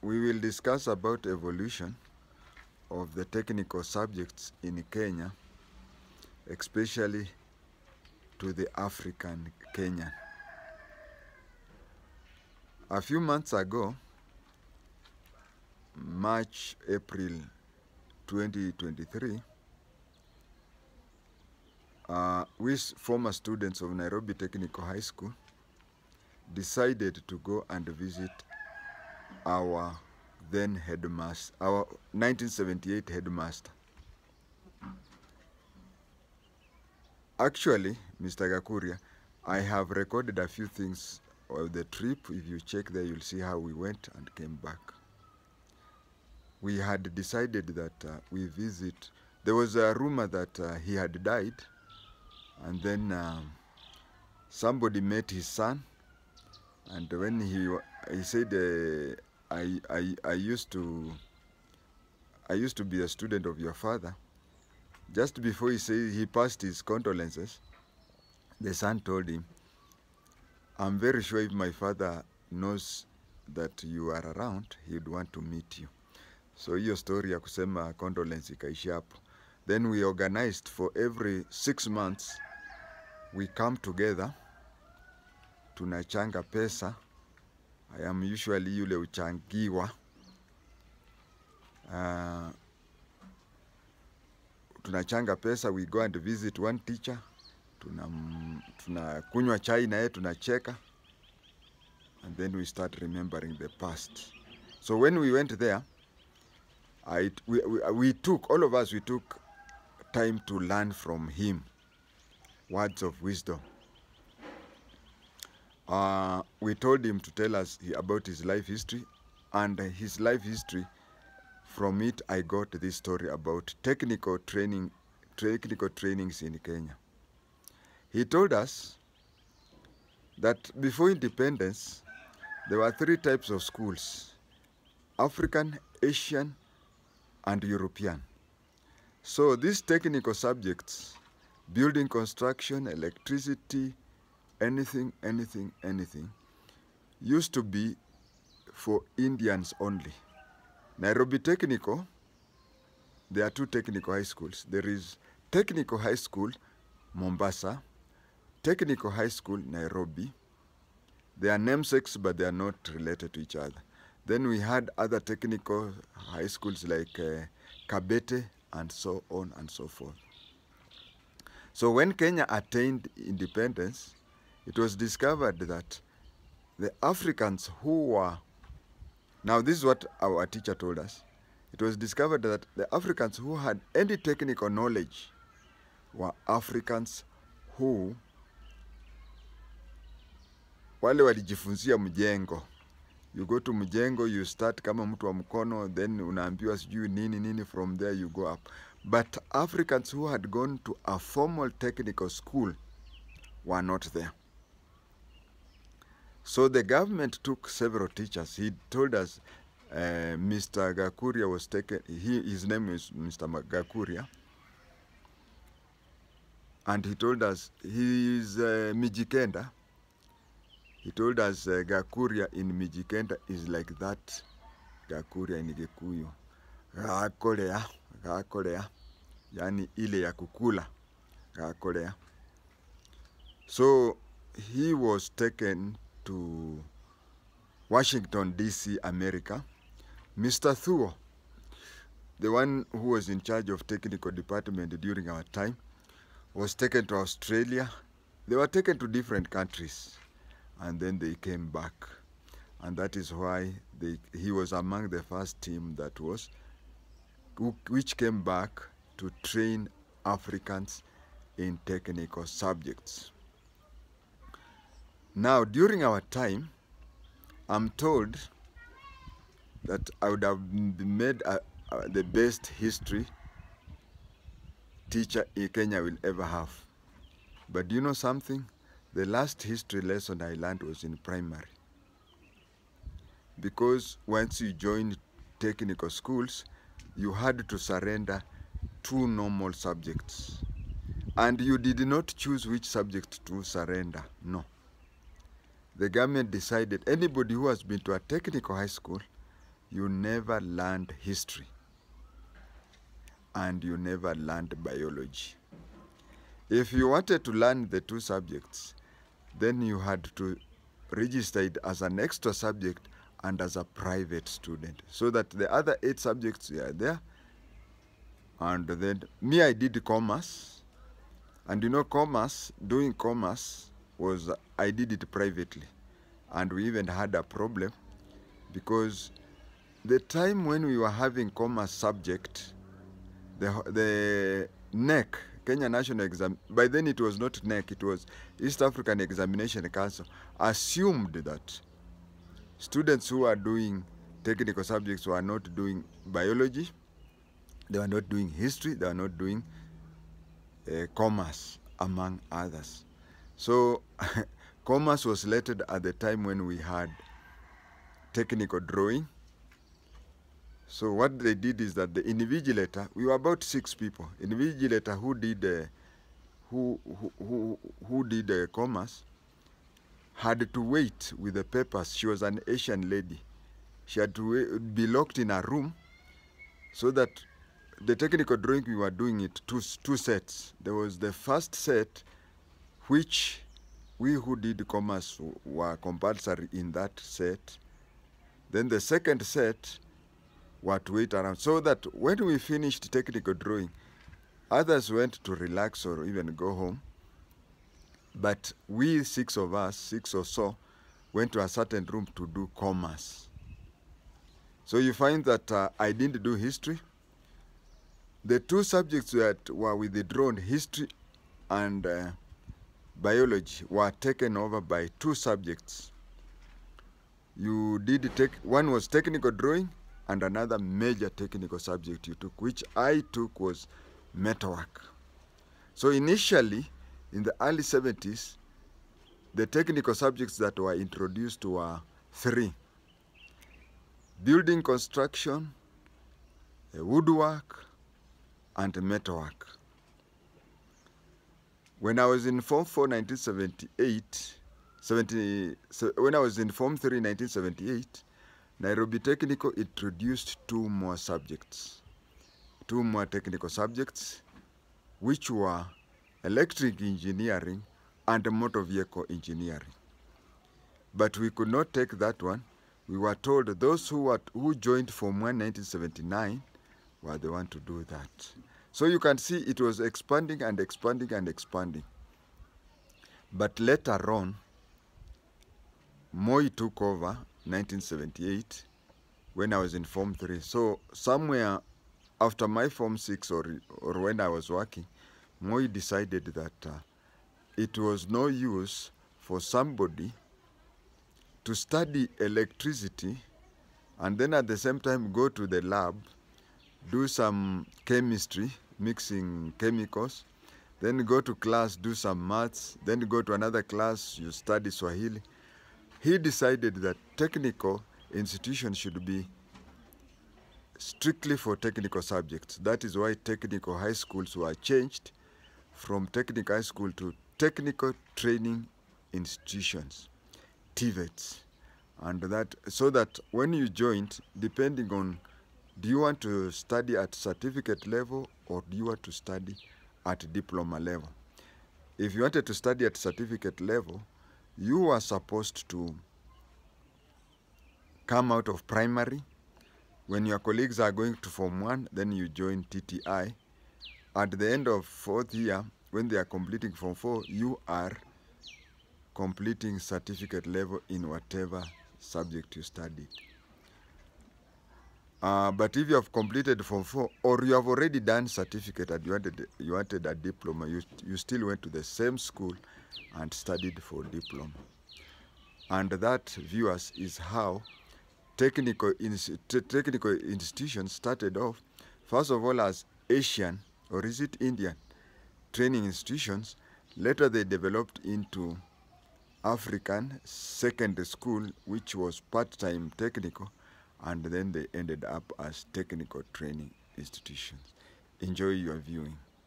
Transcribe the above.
We will discuss about evolution of the technical subjects in Kenya, especially to the African Kenyan. A few months ago, March, April 2023, we former students of Nairobi Technical High School decided to go and visit our then headmaster, our 1978 headmaster. Actually, Mr. Gakuria, I have recorded a few things of the trip. If you check there, you'll see how we went and came back. We had decided that we visit. There was a rumor that he had died, and then somebody met his son, and when he said, I used to be a student of your father. Just before he passed his condolences, the son told him, I'm very sure if my father knows that you are around, he'd want to meet you. So hiyo story ya kusema condolence ikaishia hapo. Then we organized for every 6 months, we come together, tunachanga pesa. I am usually yule uchangiwa. Tunachanga pesa, we go and visit one teacher, tunakunywa chai na yeye, tunacheka, and then we start remembering the past. So when we went there, we took, all of us, we took time to learn from him words of wisdom. We told him to tell us about his life history, and his life history, from it I got this story about technical trainings in Kenya. He told us that before independence, there were 3 types of schools: African, Asian, and European. So these technical subjects, building construction, electricity, anything, used to be for Indians only. Nairobi Technical, there are 2 technical high schools. There is Technical High School, Mombasa, Technical High School, Nairobi. They are namesakes, but they are not related to each other. Then we had other technical high schools like Kabete, and so on and so forth. So when Kenya attained independence, it was discovered that the Africans who were, now this is what our teacher told us, it was discovered that the Africans who had any technical knowledge were Africans who wale walijifunzia mjengo. You go to mjengo, you start kama mtu wa mkono, then unaambiwa sijui nini, from there you go up. But Africans who had gone to a formal technical school were not there. So the government took several teachers. He told us Mr. Gakuria was taken, his name is Mr. Gakuria, and he told us he is Mijikenda. He told us Gakuria in Mijikenda is like that Gakuria in Gikuyu. Gakolea, yani ile ya kukula, Gakolea. So he was taken to Washington, D.C., America. Mr. Thuo, the one who was in charge of technical department during our time, was taken to Australia. They were taken to different countries, and then they came back. And that is why he was among the first team that was, which came back to train Africans in technical subjects. Now, during our time, I'm told that I would have made the best history teacher Kenya will ever have. But do you know something? The last history lesson I learned was in primary. Because once you joined technical schools, you had to surrender 2 normal subjects. And you did not choose which subject to surrender, no. The government decided anybody who has been to a technical high school you never learned history and you never learned biology. If you wanted to learn the two subjects, then you had to register it as an extra subject and as a private student, so that the other 8 subjects were there. And then me, I did commerce, and you know, doing commerce was, I did it privately, and we even had a problem because the time when we were having commerce subject, the NEC, Kenya National Exam, by then it was not NEC, it was East African Examination Council, assumed that students who are doing technical subjects were not doing biology, they were not doing history, they were not doing commerce, among others. So commerce was selected at the time when we had technical drawing. So what they did is that the invigilator, we were about 6 people, invigilator who did commerce had to wait with the papers. She was an Asian lady. She had to be locked in a room, so that the technical drawing, we were doing it two sets. There was the first set, which we who did commerce were compulsory in that set. Then the second set were to wait around, so that when we finished technical drawing, others went to relax or even go home. But we 6 of us, 6 or so, went to a certain room to do commerce. So you find that I didn't do history. The 2 subjects that were withdrawn, history and biology, were taken over by 2 subjects. You did one was technical drawing, and another major technical subject you took, which I took, was metalwork. So initially, in the early 70s, the technical subjects that were introduced were 3: building construction, woodwork, and metalwork. When I was in Form 4, 1978, when I was in Form 3, 1978, Nairobi Technical introduced 2 more subjects, 2 more technical subjects, which were electric engineering and motor vehicle engineering. But we could not take that one. We were told those who joined Form 1, 1979 were the one to do that. So you can see it was expanding and expanding and expanding. But later on, Moi took over 1978 when I was in Form 3. So somewhere after my Form 6 or when I was working, Moi decided that it was no use for somebody to study electricity and then at the same time go to the lab, do some chemistry, mixing chemicals, then go to class, do some maths, then go to another class, you study Swahili. He decided that technical institutions should be strictly for technical subjects. That is why technical high schools were changed from technical high school to technical training institutions, TVETs. And that, so that when you joined, depending on, do you want to study at certificate level or do you want to study at diploma level? If you wanted to study at certificate level, you were supposed to come out of primary. When your colleagues are going to Form 1, then you join TTI. At the end of 4th year, when they are completing Form 4, you are completing certificate level in whatever subject you studied. But if you have completed Form 4 or you have already done certificate and you wanted a diploma, you still went to the same school and studied for diploma. And that, viewers, is how technical institutions started off, first of all as Asian, or is it Indian, training institutions. Later they developed into African secondary school, which was part-time technical, and then they ended up as technical training institutions. Enjoy your viewing.